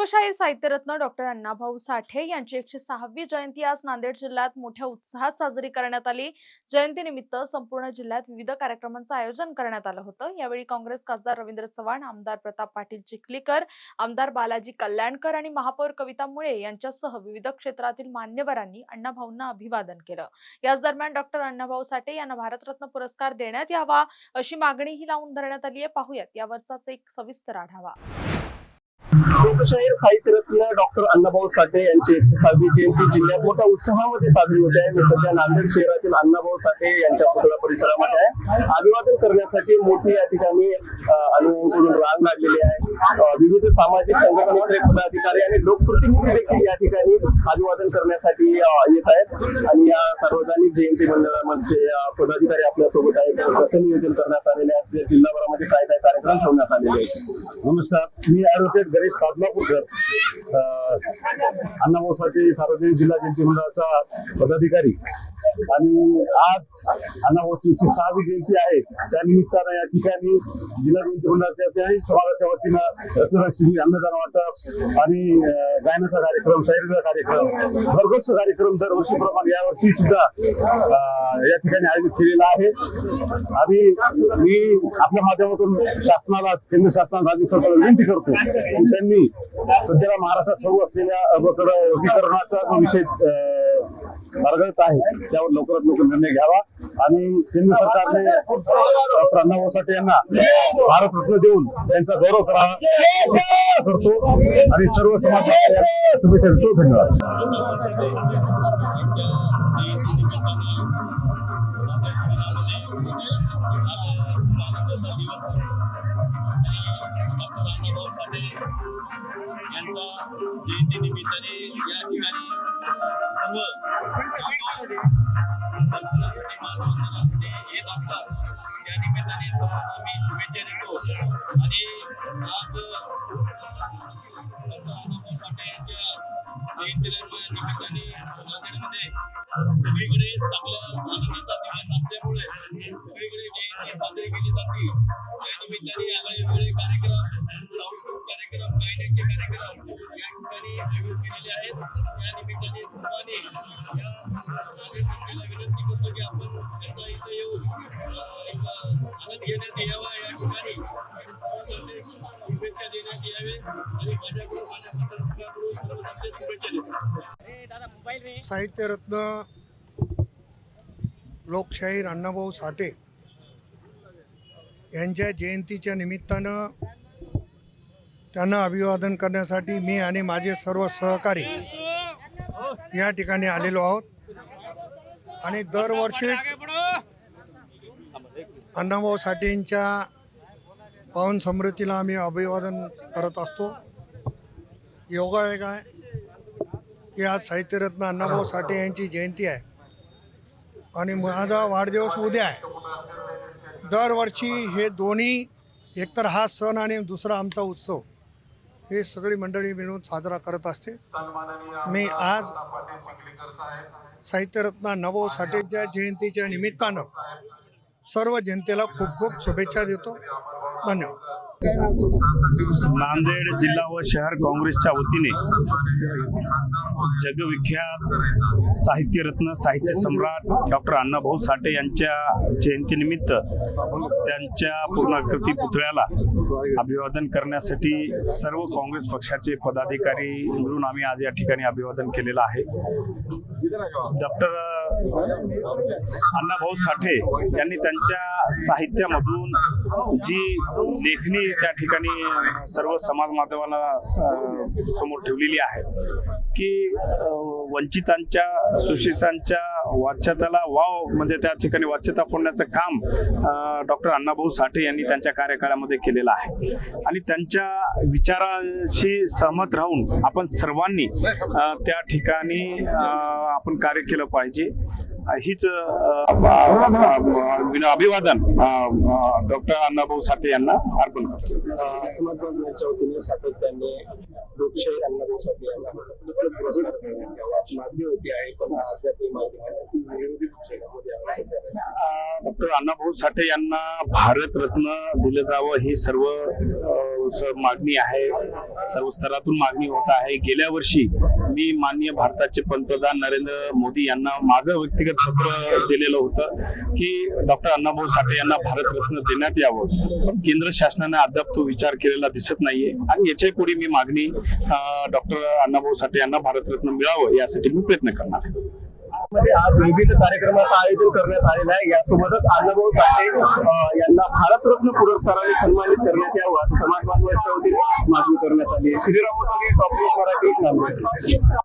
लोकशाहीर साहित्यरत्न डॉक्टर अण्णाभाऊ साठे यांची 106वी जयंती आज नांदेड जिल्ह्यात मोठ्या उत्साहात साजरी करण्यात आली। जयंतीनिमित्त संपूर्ण जिल्ह्यात विविध कार्यक्रमांचं आयोजन करण्यात आलं होतं। यावेळी काँग्रेस खासदार रवींद्र चव्हाण, आमदार प्रताप पाटील चिखलीकर, आमदार बालाजी कल्याणकर आणि महापौर कविता मुळे यांच्यासह विविध क्षेत्रातील मान्यवरांनी अण्णाभाऊंना अभिवादन केलं। याच दरम्यान डॉक्टर अण्णाभाऊ साठे यांना भारतरत्न पुरस्कार देण्यात यावा अशी मागणीही लावून धरण्यात आली आहे। पाहूयात यावरचाच एक सविस्तर आढावा। लोकशाहीर साहित्यरत्न डॉक्टर अण्णाभाऊ साठे यांची 106वी जयंती जिल्ह्यात मोठ्या उत्साहामध्ये साजरी होते आहे। मी सध्या नांदेड शहरातील अण्णाभाऊ साठे यांच्या पुतळा परिसरामध्ये आहे। अभिवादन करण्यासाठी मोठी या ठिकाणी अनुयायांकडून रांग लागलेली आहे। विविध सामाजिक संघटनांचे पदाधिकारी आणि लोकप्रतिनिधी देखील या ठिकाणी अभिवादन करण्यासाठी येत आहेत आणि या सार्वजनिक जयंती मंडळामध्ये पदाधिकारी आपल्या सोबत आहेत। कसं नियोजन करण्यात आलेले आहे, जिल्हाभरामध्ये काय काय कार्यक्रम ठेवण्यात आलेले आहेत। नमस्कार, मी ॲडव्होकेट गणेश कादलापूरकर, अण्णाभाऊ साठे सार्वजनिक जिल्हा जयंती मंडळाचा पदाधिकारी। आणि आज अण्णाभाऊची 106वी जयंती आहे, त्या निमित्तानं या ठिकाणी जिल्हा जयंती मंडळाच्या समाजाच्या वतीनं रक्तदान, अन्नदान वाटप आणि गायनाचा कार्यक्रम, शायरीचा कार्यक्रम, भरघोस कार्यक्रम दरवर्षीप्रमाणे यावर्षी सुद्धा या ठिकाणी आयोजित केलेला आहे। आणि मी आपल्या माध्यमातून शासनाला, केंद्र शासनाला, राज्य सरकारला विनंती करतो की त्यांनी सध्याला महाराष्ट्रात सुरू असलेल्या वर्गीकरणाचा विषय मार्गदर्शक आहे त्यावर लवकरात लवकर निर्णय घ्यावा आणि केंद्र सरकारने डॉक्टर अण्णाभाऊ साठे यांना भारतरत्न देऊन त्यांचा गौरव करावा करतो आणि सर्व समाजाला शुभेच्छा देतो। धन्यवाद। यांचा जयंती निमित्ताने या ठिकाणी सर्व दर्शनासाठी मानवंदनासाठी येत असतात। त्या निमित्ताने सर्वांना मी शुभेच्छा देतो आणि आज अण्णाभाऊ साठे यांच्या जयंतीला निमित्ताने नांदेडमध्ये सगळीकडे चांगला आनंदाचा दिवस असल्यामुळे सगळीकडे जयंती साजरी केली जाते। त्या निमित्ताने वेगवेगळे कार्यक्रम, सांस्कृतिक कार्यक्रम, गायनाचे कार्यक्रम या ठिकाणी आयोजित केलेले आहेत। त्या निमित्ताने सर्वांनी या नागरिकांना विनंती करतो की आपण त्यांचा इथे येऊन आनंद घेण्यात यावा या ठिकाणी आणि सर्वांना शुभेच्छा देण्यात यावे आणि माझ्याकडून, माझ्या मतदारसंघाकडून सर्वांना शुभेच्छा देतो। साहित्यरत्न लोकशाहीर अण्णाभाऊ साठे यांच्या जयंतीच्या निमित्तानं त्यांना अभिवादन करण्यासाठी मी आणि माझे सर्व सहकारी या ठिकाणी आलेलो आहोत। आणि दरवर्षी अण्णाभाऊ साठेंच्या पावन स्मृतीला आम्ही अभिवादन करत असतो। योगायोग आहे की आज साहित्यरत्न अण्णाभाऊ साठे यांची जयंती आहे आणि माझा वाढदिवस उद्या आहे। दरवर्षी हे दोन्ही, एकतर हा सण आणि दुसरा आमचा उत्सव, हे सगळी मंडळी मिळून साजरा करत असते। मी आज साहित्यरत्न अण्णाभाऊ साठेंच्या जयंतीच्या निमित्तानं सर्व जनतेला खूप खूप शुभेच्छा देतो। धन्यवाद। नांदेड जिल्हा व शहर काँग्रेसच्या वतीने जगविख्यात साहित्यरत्न, साहित्य सम्राट डॉक्टर अण्णाभाऊ साठे यांच्या जयंतीनिमित्त त्यांच्या पूर्णाकृती पुतळ्याला अभिवादन करण्यासाठी सर्व काँग्रेस पक्षाचे पदाधिकारी मिळून आम्ही आज या ठिकाणी अभिवादन केलेलं आहे। डॉक्टर अण्णाभाऊ साठे यांनी त्यांच्या साहित्यामधून जी लेखणी त्या ठिकाणी सर्व समाज माध्यमांना समोर ठेवलेली आहे की वंचितांच्या, शोषितांच्या वाच्यताला वाव, म्हणजे त्या ठिकाणी वाच्यता फोडण्याचं काम डॉक्टर अण्णाभाऊ साठे यांनी त्यांच्या कार्यकाळामध्ये केलेलं आहे। आणि त्यांच्या विचाराशी सहमत राहून आपण सर्वांनी त्या ठिकाणी आपण कार्य केलं पाहिजे, हीच अभिवादन डॉक्टर अण्णाभाऊ साठे यांना अर्पण करतो। समाज बांधवांच्या वतीने सातत्याने लोकशाहीर अण्णाभाऊ साठे यांना पुरस्कार देण्यात यावा अशी मागणी होती आहे, पण अद्याप विरोधी पक्षामध्ये डॉक्टर अण्णाभाऊ साठे यांना भारतरत्न दिलं जावं ही सर्व सर्व मागणी आहे, सर्व स्तरातून मागणी होत आहे. गेल्या वर्षी मी माननीय भारताचे पंतप्रधान नरेंद्र मोदी यांना माझं व्यक्तिगत पत्र दिलेलं होतं की डॉक्टर अण्णाभाऊ साठे यांना भारतरत्न देण्यात यावं, पण केंद्र शासनाने अद्याप तो विचार केलेला दिसत नाहीये आणि याच्या पुढे मी मागणी डॉक्टर अण्णाभाऊ साठे यांना भारतरत्न मिळावं यासाठी मी प्रयत्न करणार आहे. मध्ये आज विविध कार्यक्रमाचं आयोजन करण्यात आलेलं आहे. यासोबतच अण्णाभाऊ साठे यांना भारतरत्न पुरस्काराने सन्मानित करण्यात यावं असं समाज बांधवांच्या वतीने मागणी करण्यात आली आहे. श्रीराम मोठे, टॉप न्यूज मराठी, नांदेड.